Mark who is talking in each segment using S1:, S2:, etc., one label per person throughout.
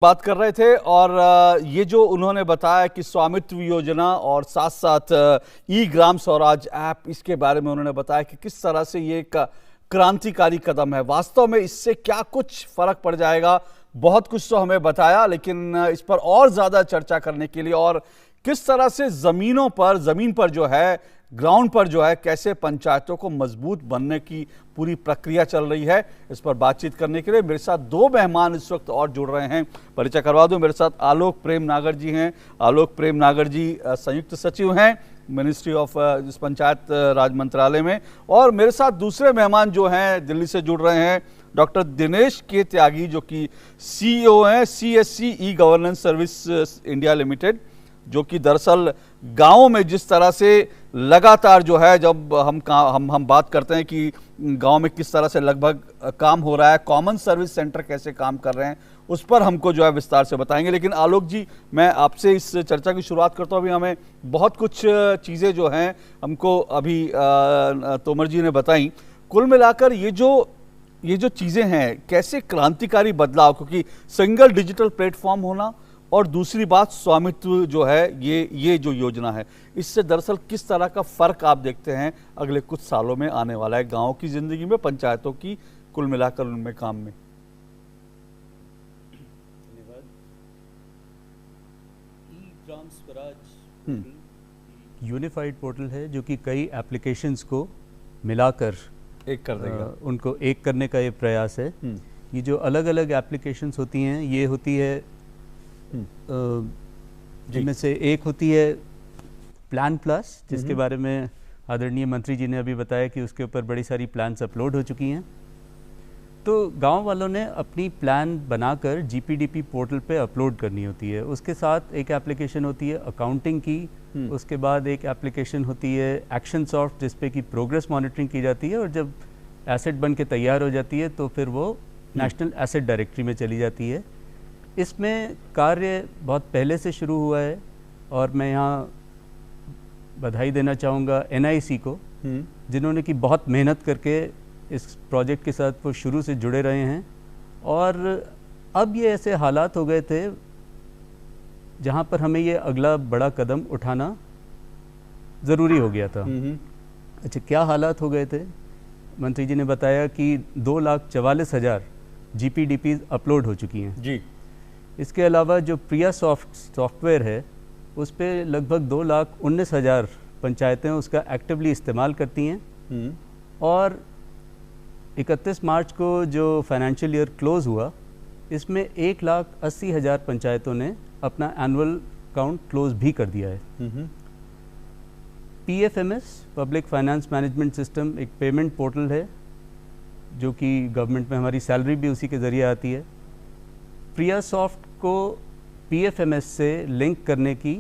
S1: बात कर रहे थे और ये जो उन्होंने बताया कि स्वामित्व योजना और साथ साथ ई ग्राम स्वराज ऐप, इसके बारे में उन्होंने बताया कि किस तरह से ये एक क्रांतिकारी कदम है। वास्तव में इससे क्या कुछ फर्क पड़ जाएगा, बहुत कुछ तो हमें बताया, लेकिन इस पर और ज्यादा चर्चा करने के लिए और किस तरह से जमीन पर जो है, ग्राउंड पर जो है, कैसे पंचायतों को मजबूत बनने की पूरी प्रक्रिया चल रही है, इस पर बातचीत करने के लिए मेरे साथ दो मेहमान इस वक्त और जुड़ रहे हैं। परिचय करवा दूं, मेरे साथ आलोक प्रेम नागर जी हैं। आलोक प्रेम नागर जी संयुक्त सचिव हैं मिनिस्ट्री ऑफ पंचायत राज मंत्रालय में, और मेरे साथ दूसरे मेहमान जो हैं दिल्ली से जुड़ रहे हैं, डॉक्टर दिनेश के त्यागी, जो कि CEO हैं CSC e governance service India limited, जो कि दरअसल गांवों में जिस तरह से लगातार जो है, जब हम बात करते हैं कि गांव में किस तरह से लगभग काम हो रहा है, कॉमन सर्विस सेंटर कैसे काम कर रहे हैं, उस पर हमको जो है विस्तार से बताएंगे। लेकिन आलोक जी, मैं आपसे इस चर्चा की शुरुआत करता हूं। अभी हमें बहुत कुछ चीज़ें जो हैं हमको अभी तोमर जी ने बताई। कुल मिलाकर ये जो चीज़ें हैं, कैसे क्रांतिकारी बदलाव, क्योंकि सिंगल डिजिटल प्लेटफॉर्म होना और दूसरी बात स्वामित्व जो है, ये जो योजना है, इससे दरअसल किस तरह का फर्क आप देखते हैं अगले कुछ सालों में आने वाला है गांव की जिंदगी में, पंचायतों की कुल मिलाकर उनमें काम में?
S2: धन्यवाद। ई ग्राम स्वराज यूनिफाइड पोर्टल है जो कि कई एप्लीकेशंस को मिलाकर
S1: एक कर देगा,
S2: उनको एक करने का ये प्रयास है। ये जो अलग अलग एप्लीकेशंस होती हैं, ये होती है जिनमें से एक होती है प्लान प्लस, जिसके बारे में आदरणीय मंत्री जी ने अभी बताया कि उसके ऊपर बड़ी सारी प्लान्स अपलोड हो चुकी हैं। तो गांव वालों ने अपनी प्लान बनाकर GPDP पोर्टल पे अपलोड करनी होती है। उसके साथ एक एप्लीकेशन होती है अकाउंटिंग की, उसके बाद एक एप्लीकेशन होती है एक्शन सॉफ्ट, जिसपे की प्रोग्रेस मॉनिटरिंग की जाती है, और जब एसेट बन के तैयार हो जाती है तो फिर वो नेशनल एसेट डायरेक्टरी में चली जाती है। इसमें कार्य बहुत पहले से शुरू हुआ है और मैं यहाँ बधाई देना चाहूँगा NIC को, जिन्होंने कि बहुत मेहनत करके इस प्रोजेक्ट के साथ वो शुरू से जुड़े रहे हैं। और अब ये ऐसे हालात हो गए थे जहाँ पर हमें ये अगला बड़ा कदम उठाना ज़रूरी हो गया था। अच्छा, क्या हालात हो गए थे? मंत्री जी ने बताया कि 2,44,000 GPDP अपलोड हो चुकी हैं
S1: जी।
S2: इसके अलावा जो प्रिया सॉफ्टवेयर है, उस पर लगभग 2,19,000 पंचायतें उसका एक्टिवली इस्तेमाल करती हैं। और 31 मार्च को जो फाइनेंशियल ईयर क्लोज हुआ, इसमें 1,80,000 पंचायतों ने अपना एनुअल काउंट क्लोज भी कर दिया है। PFMS public finance management system एक पेमेंट पोर्टल है जो कि गवर्नमेंट में हमारी सैलरी भी उसी के ज़रिए आती है। प्रिया सॉफ्ट को PFMS से लिंक करने की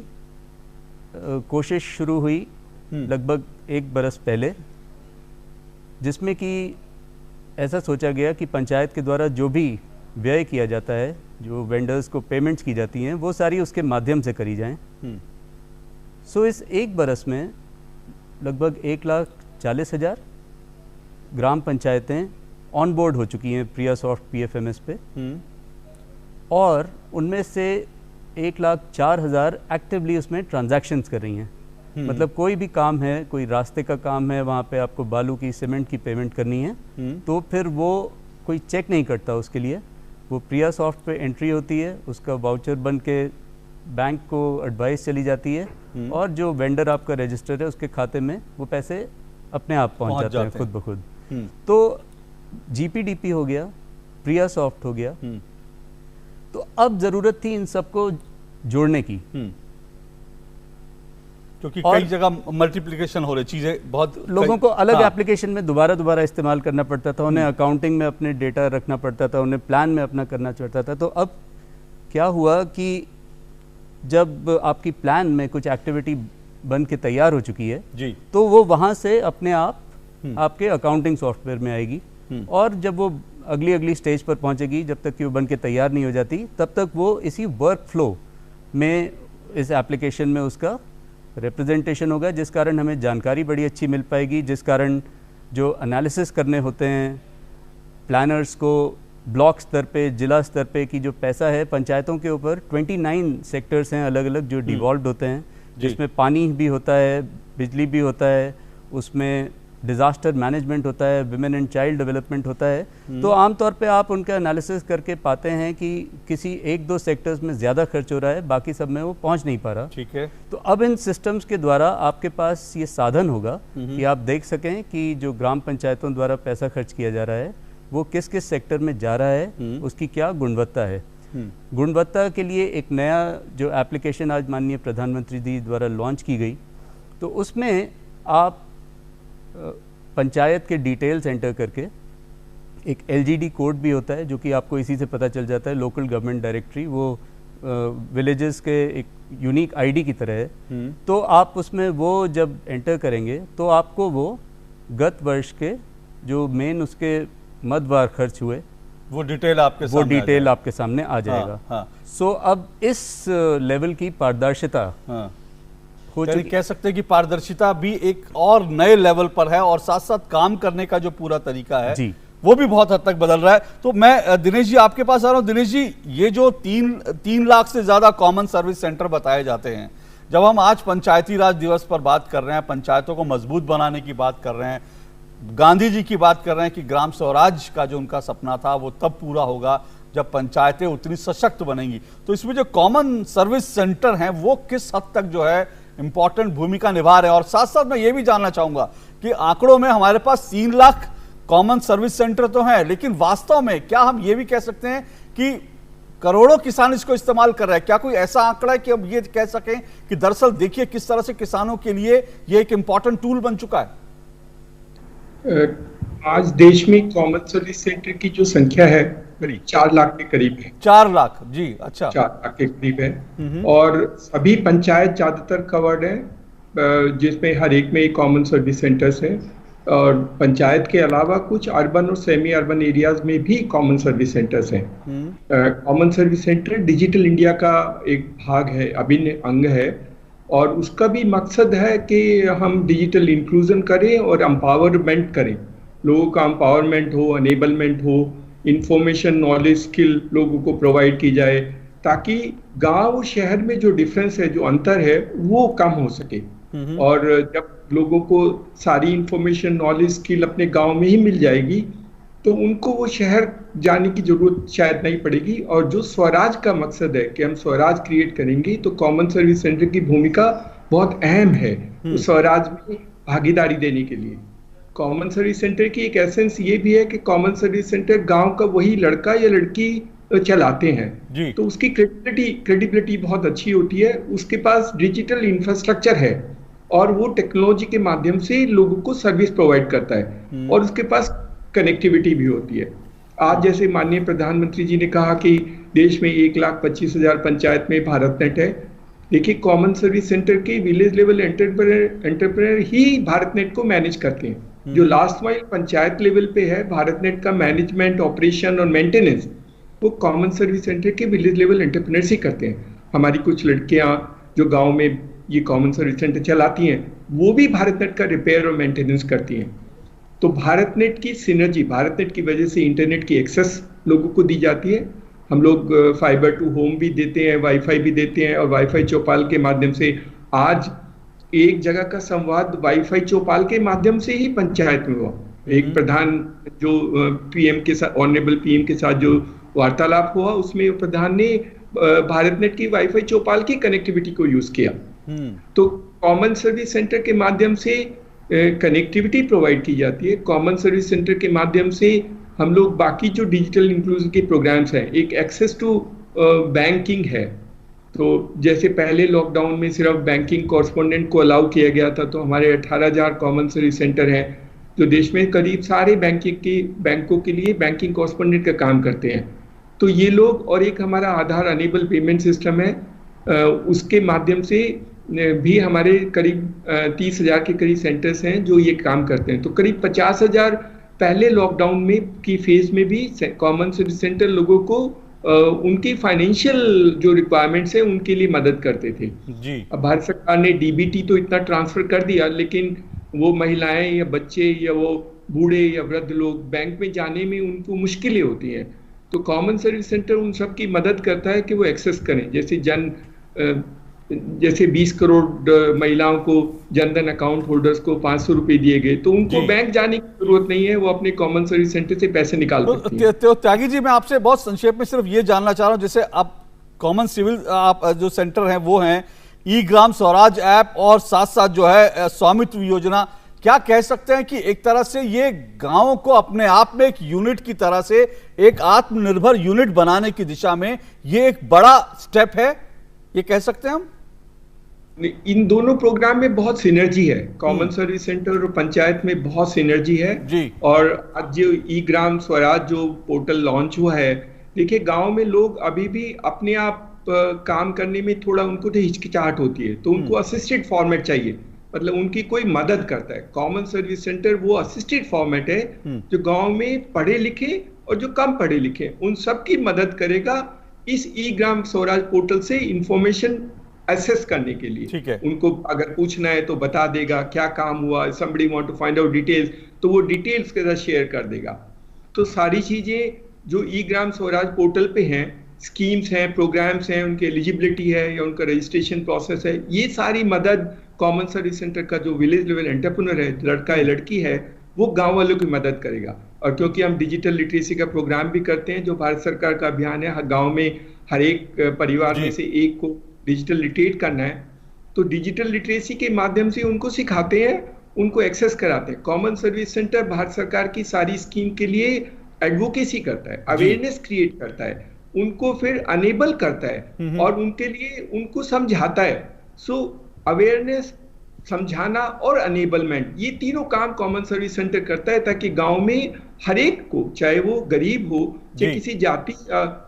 S2: कोशिश शुरू हुई लगभग 1 बरस पहले, जिसमें कि ऐसा सोचा गया कि पंचायत के द्वारा जो भी व्यय किया जाता है, जो वेंडर्स को पेमेंट्स की जाती हैं, वो सारी उसके माध्यम से करी जाएं। सो इस 1 बरस में लगभग 1,40,000 ग्राम पंचायतें ऑन बोर्ड हो चुकी हैं प्रिया सॉफ्ट PFMS पे, और उनमें से 1,04,000 एक्टिवली उसमें ट्रांजैक्शंस कर रही हैं। मतलब कोई भी काम है, कोई रास्ते का काम है, वहाँ पे आपको बालू की, सीमेंट की पेमेंट करनी है, तो फिर वो कोई चेक नहीं करता उसके लिए, वो प्रिया सॉफ्ट पे एंट्री होती है, उसका वाउचर बन के बैंक को एडवाइस चली जाती है, और जो वेंडर आपका रजिस्टर है उसके खाते में वो पैसे अपने आप पहुँच जाते हैं खुद ब खुद। तो GPDP हो गया, प्रिया सॉफ्ट हो गया, तो अब जरूरत थी इन सबको जोड़ने की,
S1: क्योंकि कई जगह मल्टीप्लिकेशन हो रही, चीजें बहुत
S2: लोगों को अलग एप्लीकेशन में दोबारा इस्तेमाल करना पड़ता था, उन्हें अकाउंटिंग में अपने डेटा रखना पड़ता था, उन्हें प्लान में अपना करना पड़ता था। तो अब क्या हुआ कि जब आपकी प्लान में कुछ एक्टिविटी बन के तैयार हो चुकी है
S1: जी,
S2: तो वो वहाँ से अपने आप आपके अकाउंटिंग सॉफ्टवेयर में आएगी, और जब वो अगली स्टेज पर पहुंचेगी, जब तक कि वो बन के तैयार नहीं हो जाती, तब तक वो इसी वर्क फ्लो में, इस एप्लीकेशन में उसका रिप्रेजेंटेशन होगा, जिस कारण हमें जानकारी बड़ी अच्छी मिल पाएगी, जिस कारण जो एनालिसिस करने होते हैं प्लानर्स को, ब्लॉक स्तर पे, जिला स्तर पे की जो पैसा है पंचायतों के ऊपर 29 सेक्टर्स हैं अलग अलग जो डिवॉल्व होते हैं, जिसमें पानी भी होता है, बिजली भी होता है, उसमें डिज़ास्टर मैनेजमेंट होता है, विमेन एंड चाइल्ड डेवलपमेंट होता है। तो आमतौर पे आप उनका एनालिसिस करके पाते हैं कि किसी एक दो सेक्टर्स में ज़्यादा खर्च हो रहा है, बाकी सब में वो पहुंच नहीं पा रहा।
S1: ठीक है।
S2: तो अब इन सिस्टम्स के द्वारा आपके पास ये साधन होगा कि आप देख सकें कि जो ग्राम पंचायतों द्वारा पैसा खर्च किया जा रहा है वो किस किस सेक्टर में जा रहा है, उसकी क्या गुणवत्ता है। गुणवत्ता के लिए एक नया जो एप्लीकेशन आज माननीय प्रधानमंत्री जी द्वारा लॉन्च की गई, तो उसमें आप पंचायत के डिटेल्स एंटर करके, एक LGD कोड भी होता है जो कि आपको इसी से पता चल जाता है, लोकल गवर्नमेंट डायरेक्टरी, वो विलेजेस के एक यूनिक ID की तरह है। तो आप उसमें वो जब एंटर करेंगे तो आपको वो गत वर्ष के जो मेन उसके मदवार खर्च हुए
S1: वो डिटेल आपके सामने
S2: आ जाएगा।
S1: हाँ।
S2: सो अब इस लेवल की पारदर्शिता हो चुकी,
S1: कह सकते हैं कि पारदर्शिता भी एक और नए लेवल पर है, और साथ साथ काम करने का जो पूरा तरीका है
S2: जी,
S1: वो भी बहुत हद तक बदल रहा है। तो मैं दिनेश जी आपके पास आ रहा हूं। दिनेश जी, ये जो 3 लाख से ज्यादा कॉमन सर्विस सेंटर बताए जाते हैं, जब हम आज पंचायती राज दिवस पर बात कर रहे हैं, पंचायतों को मजबूत बनाने की बात कर रहे हैं, गांधी जी की बात कर रहे हैं कि ग्राम स्वराज का जो उनका सपना था वो तब पूरा होगा जब पंचायतें उतनी सशक्त बनेंगी, तो इसमें जो कॉमन सर्विस सेंटर हैं वो किस हद तक जो है इंपॉर्टेंट भूमिका निभा रहे हैं। और साथ साथ मैं ये भी जानना चाहूंगा कि आंकड़ों में हमारे पास 3 लाख कॉमन सर्विस सेंटर तो हैं, लेकिन वास्तव में क्या हम ये भी कह सकते हैं कि करोड़ों किसान इसको इस्तेमाल कर रहे हैं? क्या कोई ऐसा आंकड़ा है कि अब ये कह सकें कि दरअसल देखिए किस तरह से किसानों के लिए ये एक इंपॉर्टेंट टूल बन चुका है?
S3: आज देश में कॉमन सर्विस सेंटर की जो संख्या है 4 लाख के करीब है।
S1: 4 लाख, जी, अच्छा,
S3: 4 लाख के करीब है। और सभी पंचायत ज्यादातर कवर्ड है, जिसमें हर एक में कॉमन सर्विस सेंटर्स है। और पंचायत के अलावा कुछ अर्बन और सेमी अर्बन एरियाज में भी कॉमन सर्विस सेंटर्स हैं। Common service centre digital India का एक भाग है, अभिन्न अंग है, और उसका भी मकसद है कि हम डिजिटल इंक्लूजन करें और एम्पावरमेंट करें, लोगों का एम्पावरमेंट हो, अनेबलमेंट हो, इंफॉर्मेशन, नॉलेज, स्किल लोगों को प्रोवाइड की जाए, ताकि गांव और शहर में जो डिफरेंस है, जो अंतर है, वो कम हो सके। और जब लोगों को सारी इंफॉर्मेशन, नॉलेज, स्किल अपने गांव में ही मिल जाएगी, तो उनको वो शहर जाने की जरूरत शायद नहीं पड़ेगी। और जो स्वराज का मकसद है कि हम स्वराज क्रिएट करेंगे, तो कॉमन सर्विस सेंटर की भूमिका बहुत अहम है उस स्वराज में भागीदारी देने के लिए। कॉमन सर्विस सेंटर की एक एसेंस ये भी है कि कॉमन सर्विस सेंटर गांव का वही लड़का या लड़की चलाते हैं, तो उसकी क्रेडिबिलिटी बहुत अच्छी होती है। उसके पास डिजिटल इंफ्रास्ट्रक्चर है और वो टेक्नोलॉजी के माध्यम से लोगों को सर्विस प्रोवाइड करता है, और उसके पास कनेक्टिविटी भी होती है। आज जैसे माननीय प्रधानमंत्री जी ने कहा कि देश में 1,25,000 पंचायत में भारत नेट है। देखिए, कॉमन सर्विस सेंटर के विलेज लेवल एंटरप्रेन्योर ही भारत नेट को मैनेज करते हैं। जो लास्ट माइल पंचायत लेवल पे है, भारत नेट का मैनेजमेंट, ऑपरेशन और मेंटेनेंस वो कॉमन सर्विस सेंटर के विलेज लेवल एंटरप्रेन्योर्स ही करते हैं। हमारी कुछ लड़कियां जो गाँव में ये कॉमन सर्विस सेंटर चलाती हैं, वो भी भारत नेट का रिपेयर और मेंटेनेंस करती हैं। तो भारत नेट की सिनर्जी, भारत नेट की वजह से इंटरनेट की एक्सेस लोगों को दी जाती है। हम लोग फाइबर टू होम भी देते हैं, वाईफाई भी देते हैं, और वाईफाई चौपाल के माध्यम से आज एक जगह का संवाद वाईफाई चौपाल के माध्यम से ही पंचायत में हुआ। एक प्रधान जो पीएम के साथ, ऑनरेबल पीएम के साथ जो वार्तालाप हुआ, उसमें प्रधान ने भारत नेट की वाईफाई चौपाल की कनेक्टिविटी को यूज किया। तो कॉमन सर्विस सेंटर के माध्यम से कनेक्टिविटी प्रोवाइड की जाती है। कॉमन सर्विस सेंटर के माध्यम से हम लोग बाकी जो डिजिटल इंक्लूजन के प्रोग्राम्स हैं, एक एक्सेस टू बैंकिंग है। तो जैसे पहले लॉकडाउन में सिर्फ बैंकिंग कॉरेस्पोंडेंट को अलाउ किया गया था, तो हमारे 18,000 कॉमन सर्विस सेंटर हैं जो देश में करीब सारे बैंकों के लिए बैंकिंग कॉरेस्पोंडेंट का काम करते हैं। तो ये लोग, और एक हमारा आधार अनेबल पेमेंट सिस्टम है, उसके माध्यम से भी हमारे करीब 30,000 के करीब सेंटर्स हैं जो ये काम करते हैं। तो करीब 50,000 पहले लॉकडाउन में की फेज में भी कॉमन सर्विस सेंटर लोगों को उनकी फाइनेंशियल जो रिक्वायरमेंट्स है उनके लिए मदद करते थे जी। अब भारत सरकार ने डीबीटी तो इतना ट्रांसफर कर दिया, लेकिन वो महिलाएं या बच्चे या वो बूढ़े या वृद्ध लोग बैंक में जाने में उनको मुश्किलें होती हैं। तो कॉमन सर्विस सेंटर उन सब की मदद करता है कि वो एक्सेस करें। जैसे 20 करोड़ महिलाओं को जनधन अकाउंट होल्डर्स को 500 रुपए दिए गए, तो उनको बैंक जाने की जरूरत नहीं है, वो अपने कॉमन सर्विस सेंटर से पैसे निकाल सकते हैं।
S1: तो त्यागी जी, मैं आपसे बहुत संक्षेप में सिर्फ ये जानना चाह रहा हूं, जैसे अब कॉमन सिविल आप जो सेंटर हैं वो हैं ई ग्राम स्वराज ऐप और साथ साथ जो है स्वामित्व योजना, क्या कह सकते हैं कि एक तरह से ये गांव को अपने आप में एक यूनिट की तरह से एक आत्मनिर्भर यूनिट बनाने की दिशा में ये एक बड़ा स्टेप है, ये कह सकते हैं हम?
S3: इन दोनों प्रोग्राम में बहुत सिनर्जी है, कॉमन सर्विस सेंटर और पंचायत में बहुत सिनर्जी है
S1: जी।
S3: और आज जो ई ग्राम स्वराज जो पोर्टल लॉन्च हुआ है, देखिए गांव में लोग अभी भी अपने आप काम करने में थोड़ा उनको तो हिचकिचाहट होती है, तो उनको असिस्टेड फॉर्मेट चाहिए, मतलब उनकी कोई मदद करता है। कॉमन सर्विस सेंटर वो असिस्टेड फॉर्मेट है जो गांव में पढ़े लिखे और जो कम पढ़े लिखे उन सब की मदद करेगा इस ई ग्राम स्वराज पोर्टल से इंफॉर्मेशन एसेस करने के लिए।
S1: ठीक है।
S3: उनको अगर पूछना है तो बता देगा क्या काम हुआ, somebody want to find out details, तो वो डिटेल्स के साथ शेयर कर देगा। तो सारी चीजें जो ई ग्राम स्वराज पोर्टल पे हैं, स्कीम्स हैं, प्रोग्राम्स हैं, उनकी एलिजिबिलिटी है या उनका रजिस्ट्रेशन प्रोसेस है, ये सारी मदद कॉमन सर्विस सेंटर का जो विलेज लेवल एंटरप्रेन्योर है, लड़का या लड़की है, वो गांव वालों की मदद करेगा। और क्योंकि हम डिजिटल लिटरेसी का प्रोग्राम भी करते हैं, जो भारत सरकार का अभियान है, हर गाँव में हर एक परिवार में से एक को डिजिटल लिटरेट करना है, तो डिजिटल लिटरेसी के माध्यम से उनको सिखाते हैं, उनको एक्सेस कराते हैं। कॉमन सर्विस सेंटर भारत सरकार की सारी स्कीम के लिए एडवोकेसी करता है, अवेयरनेस क्रिएट करता है, उनको फिर अनेबल करता है और उनके लिए उनको समझाता है। सो अवेयरनेस, समझाना और अनेबलमेंट, ये तीनों काम कॉमन सर्विस सेंटर करता है, ताकि गांव में हर एक को, चाहे वो गरीब हो, चाहे किसी जाति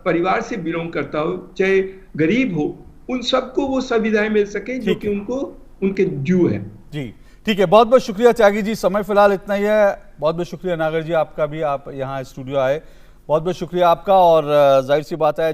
S3: परिवार से बिलोंग करता हो, चाहे गरीब हो, उन सबको वो सुविधाएं मिल सके जो कि उनको उनके ड्यू है।
S1: जी ठीक है, बहुत बहुत शुक्रिया त्यागी जी, समय फिलहाल इतना ही है। बहुत बहुत शुक्रिया नागर जी आपका भी, आप यहाँ स्टूडियो आए, बहुत बहुत शुक्रिया आपका। और जाहिर सी बात है